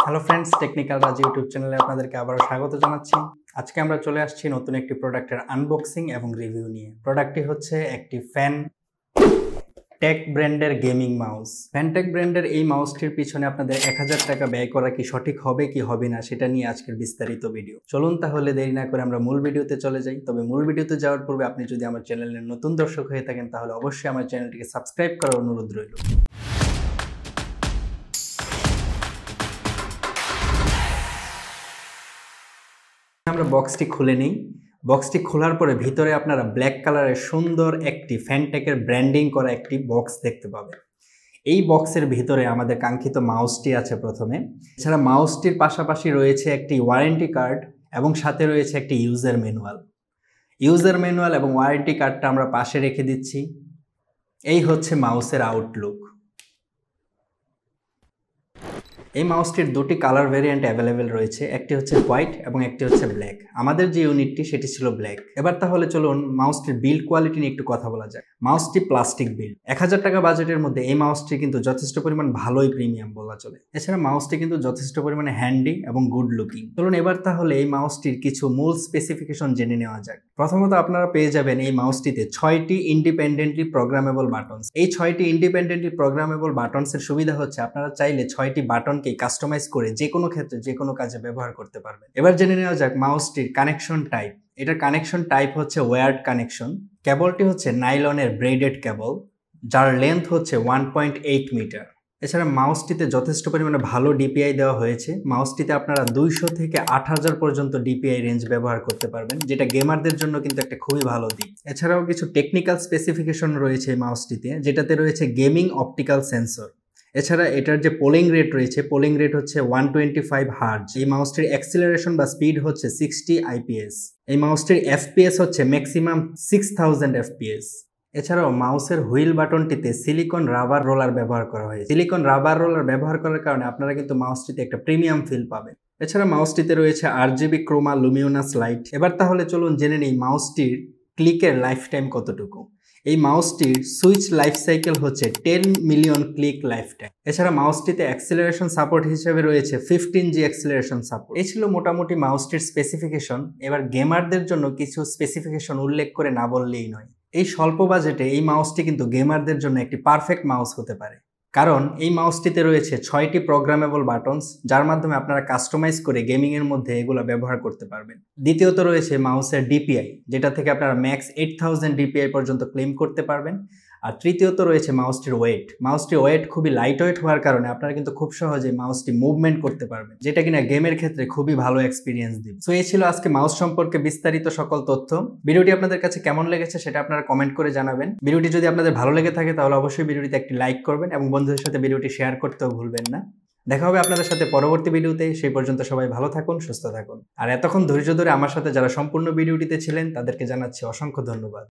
Hello friends, technical রাজ YouTube চ্যানেলে আপনাদেরকে আবারও স্বাগত জানাচ্ছি। আজকে আমরা চলে আসছি নতুন একটি প্রোডাক্টের আনবক্সিং এবং রিভিউ নিয়ে। প্রোডাক্টটি হচ্ছে একটি ফ্যানটেক ব্র্যান্ডের গেমিং মাউস। ফ্যানটেক ব্র্যান্ডের এই মাউসটির পিছনে আপনাদের 1000 টাকা ব্যয় করা কি সঠিক হবে কি হবে না সেটা নিয়ে আজকের বিস্তারিত ভিডিও। চলুন তাহলে দেরি না করে আমরা মূল ভিডিওতে চলে যাই। তবে মূল ভিডিওতে যাওয়ার পূর্বে আপনি যদি আমার চ্যানেলের নতুন দর্শক হয়ে থাকেন তাহলে অবশ্যই আমার চ্যানেলটিকে সাবস্ক্রাইব করার অনুরোধ রইল। আমরা বক্সটি খুলে নিই। বক্সটি খোলার পরে ভিতরে আপনারা ব্ল্যাক কালারের সুন্দর একটি ফ্যানটেকের ব্র্যান্ডিং করা একটি বক্স দেখতে পাবেন। এই বক্সের ভিতরে আমাদের কাঙ্ক্ষিত মাউসটি আছে প্রথমে। এছাড়া মাউসটির পাশাপাশি রয়েছে একটি ওয়ারেন্টি কার্ড এবং সাথে রয়েছে একটি ইউজার ম্যানুয়াল। ইউজার ম্যানুয়াল এবং ওয়ারেন্টি কার্ডটা আমরা পাশে রেখে দিচ্ছি। এই হচ্ছে মাউসের আউটলুক। এই মাউসটির দুটি কালার ভেরিয়েন্ট অ্যাভেলেবেল রয়েছে, একটি হচ্ছে হোয়াইট এবং একটি হচ্ছে ব্ল্যাক। আমাদের যে ইউনিটটি সেটি ছিল ব্ল্যাক। এবার তাহলে চলুন মাউসটির বিল্ড কোয়ালিটি নিয়ে একটু কথা বলা যায়। মাউসটি প্লাস্টিক বিল্ড। 1000 টাকা বাজেটের মধ্যে এই মাউসটি কিন্তু যথেষ্ট পরিমাণ ভালোই প্রিমিয়াম বলা চলে। এছাড়া মাউসটি কিন্তু যথেষ্ট পরিমাণে হ্যান্ডি এবং গুড লুকিং। চলুন এবার তাহলে এই মাউসটির কিছু মূল স্পেসিফিকেশন জেনে নেওয়া যাক। প্রথমত আপনারা পেয়ে যাবেন এই মাউসটিতে 6টি ইন্ডিপেন্ডেন্টলি প্রোগ্রামেবল বাটনস। এই 6টি ইন্ডিপেন্ডেন্টলি প্রোগ্রামেবল বাটনসের সুবিধা হচ্ছে আপনারা চাইলে 6টি বাটন কাস্টমাইজ করে যে কোনো ক্ষেত্রে যে কোনো কাজে ব্যবহার করতে পারবেন। এবার জেনে নেওয়া যাক মাউসটির কানেকশন টাইপ। এটার কানেকশন টাইপ হচ্ছে ওয়্যার্ড কানেকশন। কেবলটি হচ্ছে নাইলনের ব্রেডেড কেবল, যার লেন্থ হচ্ছে 1.8 মিটার। এছাড়া মাউসটিতে যথেষ্ট পরিমাণে ভালো ডিপিআই দেওয়া হয়েছে। মাউসটিতে আপনারা 200 থেকে 8000 পর্যন্ত ডিপিআই রেঞ্জ ব্যবহার করতে পারবেন, যেটা গেমারদের জন্য কিন্তু একটা খুবই ভালো দিক। এছাড়াও কিছু টেকনিক্যাল স্পেসিফিকেশন রয়েছে এই মাউসটিতে, যেটাতে রয়েছে গেমিং অপটিক্যাল সেন্সর। এছাড়া এটার যে পোলিং রেট রয়েছে, পোলিং রেট হচ্ছে 125 হার্জ। এই মাউসটির অ্যাক্সিলারেশন বা স্পিড হচ্ছে 60 আইপিএস। এই মাউসটির এফপিএস হচ্ছে ম্যাক্সিমাম 6000 এফপিএস। এছাড়াও মাউসের হুইল বাটনটিতে সিলিকন রাবার রোলার ব্যবহার করা হয়েছে। সিলিকন রাবার রোলার ব্যবহার করার কারণে আপনারা কিন্তু মাউসটিতে একটা প্রিমিয়াম ফিল পাবেন। এছাড়া মাউসটিতে রয়েছে RGB ক্রোমা লুমিনাস লাইট। এবার তাহলে চলুন জেনে নিই মাউসটির ক্লিকের লাইফ টাইম কতটুকু। এই মাউসটির সুইচ লাইফ সাইকেল হচ্ছে 10 মিলিয়ন ক্লিক লাইফ টাইম। এছাড়া মাউসটিতে অ্যাক্সিলারেশন সাপোর্ট হিসেবে রয়েছে 15G অ্যাক্সিলারেশন সাপোর্ট। এই ছিল মোটামুটি মাউসটির স্পেসিফিকেশন। এবার গেমারদের জন্য কিছু স্পেসিফিকেশন উল্লেখ করে না বললেই নয়। এই স্বল্প বাজেটে এই মাউসটি কিন্তু গেমারদের জন্য একটি পারফেক্ট মাউস হতে পারে, কারণ এই মাউসটিতে রয়েছে 6টি প্রোগ্রামেবল বাটনস, যার মাধ্যমে আপনারা কাস্টমাইজ করে গেমিংয়ের মধ্যে এগুলো ব্যবহার করতে পারবেন। দ্বিতীয়ত রয়েছে মাউসের ডিপিআই, যেটা থেকে আপনারা ম্যাক্স 8000 ডিপিআই পর্যন্ত ক্লেম করতে পারবেন। আর তৃতীয়ত রয়েছে মাউসটির ওয়েট। মাউসটির ওয়েট খুবই লাইট ওয়েট হওয়ার কারণে আপনারা কিন্তু খুব সহজে মাউসটি মুভমেন্ট করতে পারবেন, যেটা কিনা গেমের ক্ষেত্রে খুবই ভালো এক্সপিরিয়েন্স দিবে। সো এই ছিল আজকে মাউস সম্পর্কে বিস্তারিত সকল তথ্য। ভিডিওটি আপনাদের কাছে কেমন লেগেছে সেটা আপনারা কমেন্ট করে জানাবেন। ভিডিওটি যদি আপনাদের ভালো লেগে থাকে তাহলে অবশ্যই ভিডিওটিতে একটি লাইক করবেন এবং বন্ধুদের সাথে ভিডিওটি শেয়ার করতেও ভুলবেন না। দেখা হবে আপনাদের সাথে পরবর্তী ভিডিওতে। সেই পর্যন্ত সবাই ভালো থাকুন, সুস্থ থাকুন। আর এতক্ষণ ধৈর্য ধরে আমার সাথে যারা সম্পূর্ণ ভিডিওটিতে ছিলেন তাদেরকে জানাচ্ছি অসংখ্য ধন্যবাদ।